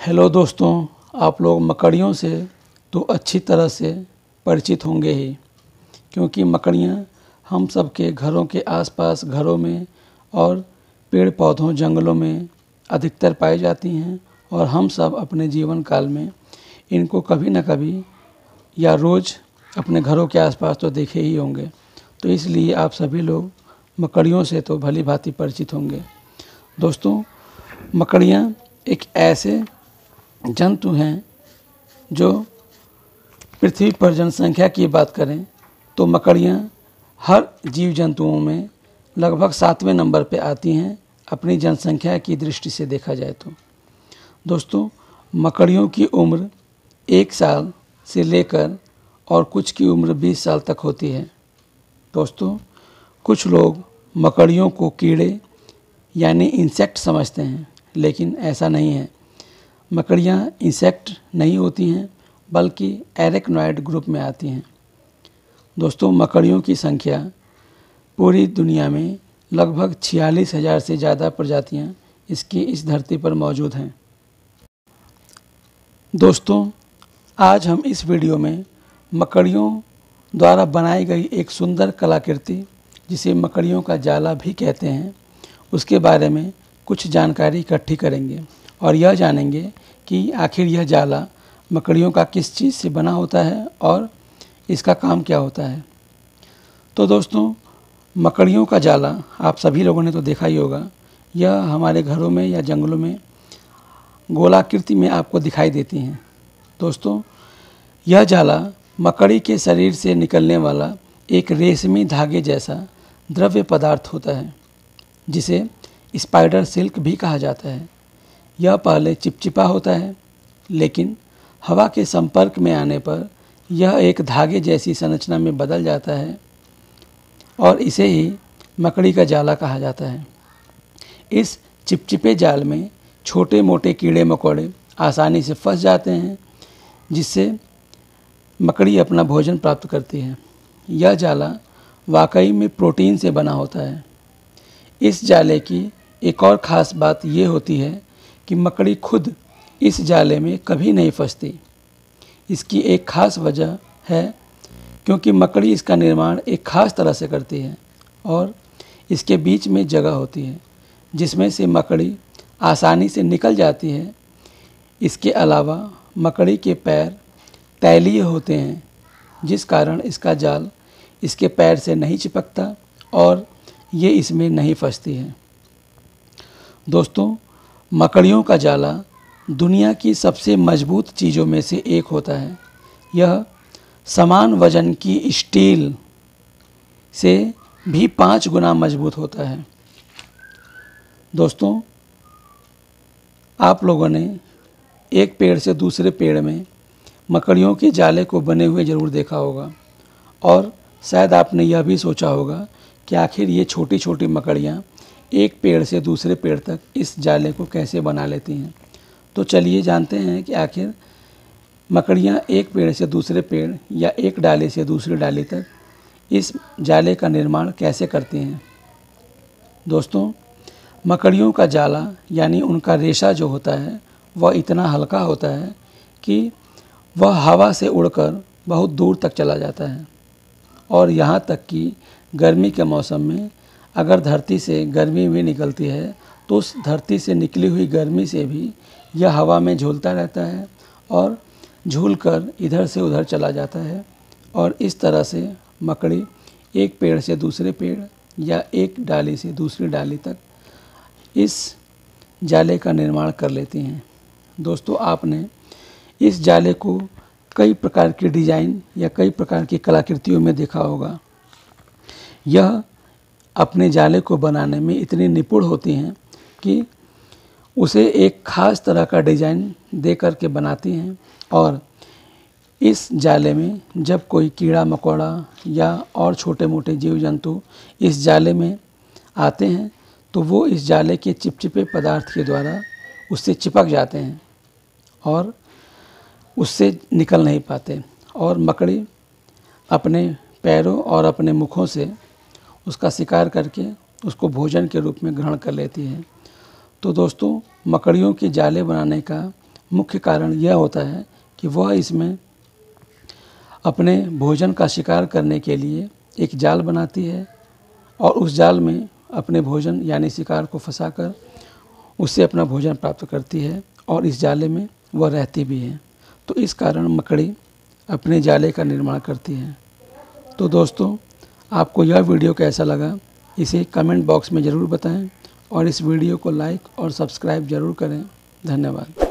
Hello दोस्तों, आप लोग मकड़ियों से तो अच्छी तरह से परिचित होंगे ही, क्योंकि मकड़ियाँ हम सब के घरों के आसपास, घरों में और पेड़ पौधों, जंगलों में अधिकतर पाई जाती हैं। और हम सब अपने जीवन काल में इनको कभी न कभी या रोज़ अपने घरों के आसपास तो देखे ही होंगे। तो इसलिए आप सभी लोग मकड़ियों से तो भली भांति परिचित होंगे। दोस्तों, मकड़ियाँ एक ऐसे जंतु हैं जो पृथ्वी पर जनसंख्या की बात करें तो मकड़ियाँ हर जीव जंतुओं में लगभग 7वें नंबर पे आती हैं, अपनी जनसंख्या की दृष्टि से देखा जाए तो। दोस्तों, मकड़ियों की उम्र 1 साल से लेकर और कुछ की उम्र 20 साल तक होती है। दोस्तों, कुछ लोग मकड़ियों को कीड़े यानी इंसेक्ट समझते हैं, लेकिन ऐसा नहीं है। मकड़ियाँ इंसेक्ट नहीं होती हैं, बल्कि एरेक्नॉइड ग्रुप में आती हैं। दोस्तों, मकड़ियों की संख्या पूरी दुनिया में लगभग 46,000 से ज़्यादा प्रजातियाँ इस धरती पर मौजूद हैं। दोस्तों, आज हम इस वीडियो में मकड़ियों द्वारा बनाई गई एक सुंदर कलाकृति, जिसे मकड़ियों का जाला भी कहते हैं, उसके बारे में कुछ जानकारी इकट्ठी करेंगे और यह जानेंगे कि आखिर यह जाला मकड़ियों का किस चीज़ से बना होता है और इसका काम क्या होता है। तो दोस्तों, मकड़ियों का जाला आप सभी लोगों ने तो देखा ही होगा। यह हमारे घरों में या जंगलों में गोलाकृति में आपको दिखाई देती हैं। दोस्तों, यह जाला मकड़ी के शरीर से निकलने वाला एक रेशमी धागे जैसा द्रव्य पदार्थ होता है, जिसे स्पाइडर सिल्क भी कहा जाता है। यह पहले चिपचिपा होता है, लेकिन हवा के संपर्क में आने पर यह एक धागे जैसी संरचना में बदल जाता है और इसे ही मकड़ी का जाला कहा जाता है। इस चिपचिपे जाल में छोटे मोटे कीड़े मकोड़े आसानी से फंस जाते हैं, जिससे मकड़ी अपना भोजन प्राप्त करती है। यह जाला वाकई में प्रोटीन से बना होता है। इस जाले की एक और ख़ास बात ये होती है कि मकड़ी खुद इस जाले में कभी नहीं फंसती। इसकी एक ख़ास वजह है, क्योंकि मकड़ी इसका निर्माण एक ख़ास तरह से करती है और इसके बीच में जगह होती है, जिसमें से मकड़ी आसानी से निकल जाती है। इसके अलावा मकड़ी के पैर तैलीय होते हैं, जिस कारण इसका जाल इसके पैर से नहीं चिपकता और ये इसमें नहीं फंसती है। दोस्तों, मकड़ियों का जाला दुनिया की सबसे मजबूत चीज़ों में से एक होता है। यह समान वजन की स्टील से भी 5 गुना मजबूत होता है। दोस्तों, आप लोगों ने एक पेड़ से दूसरे पेड़ में मकड़ियों के जाले को बने हुए ज़रूर देखा होगा और शायद आपने यह भी सोचा होगा कि आखिर ये छोटी छोटी मकड़ियाँ एक पेड़ से दूसरे पेड़ तक इस जाले को कैसे बना लेती हैं। तो चलिए जानते हैं कि आखिर मकड़ियाँ एक पेड़ से दूसरे पेड़ या एक डाली से दूसरी डाली तक इस जाले का निर्माण कैसे करती हैं। दोस्तों, मकड़ियों का जाला यानी उनका रेशा जो होता है वह इतना हल्का होता है कि वह हवा से उड़कर बहुत दूर तक चला जाता है और यहाँ तक कि गर्मी के मौसम में अगर धरती से गर्मी भी निकलती है तो उस धरती से निकली हुई गर्मी से भी यह हवा में झूलता रहता है और झूलकर इधर से उधर चला जाता है। और इस तरह से मकड़ी एक पेड़ से दूसरे पेड़ या एक डाली से दूसरी डाली तक इस जाले का निर्माण कर लेती हैं। दोस्तों, आपने इस जाले को कई प्रकार की डिज़ाइन या कई प्रकार की कलाकृतियों में देखा होगा। यह अपने जाले को बनाने में इतनी निपुण होती हैं कि उसे एक ख़ास तरह का डिज़ाइन दे करके बनाती हैं और इस जाले में जब कोई कीड़ा मकोड़ा या और छोटे मोटे जीव जंतु इस जाले में आते हैं तो वो इस जाले के चिपचिपे पदार्थ के द्वारा उससे चिपक जाते हैं और उससे निकल नहीं पाते और मकड़ी अपने पैरों और अपने मुखों से उसका शिकार करके उसको भोजन के रूप में ग्रहण कर लेती है। तो दोस्तों, मकड़ियों के जाले बनाने का मुख्य कारण यह होता है कि वह इसमें अपने भोजन का शिकार करने के लिए एक जाल बनाती है और उस जाल में अपने भोजन यानी शिकार को फंसाकर उससे अपना भोजन प्राप्त करती है और इस जाले में वह रहती भी है। तो इस कारण मकड़ी अपने जाले का निर्माण करती है। तो दोस्तों, आपको यह वीडियो कैसा लगा इसे कमेंट बॉक्स में ज़रूर बताएं और इस वीडियो को लाइक और सब्सक्राइब ज़रूर करें। धन्यवाद।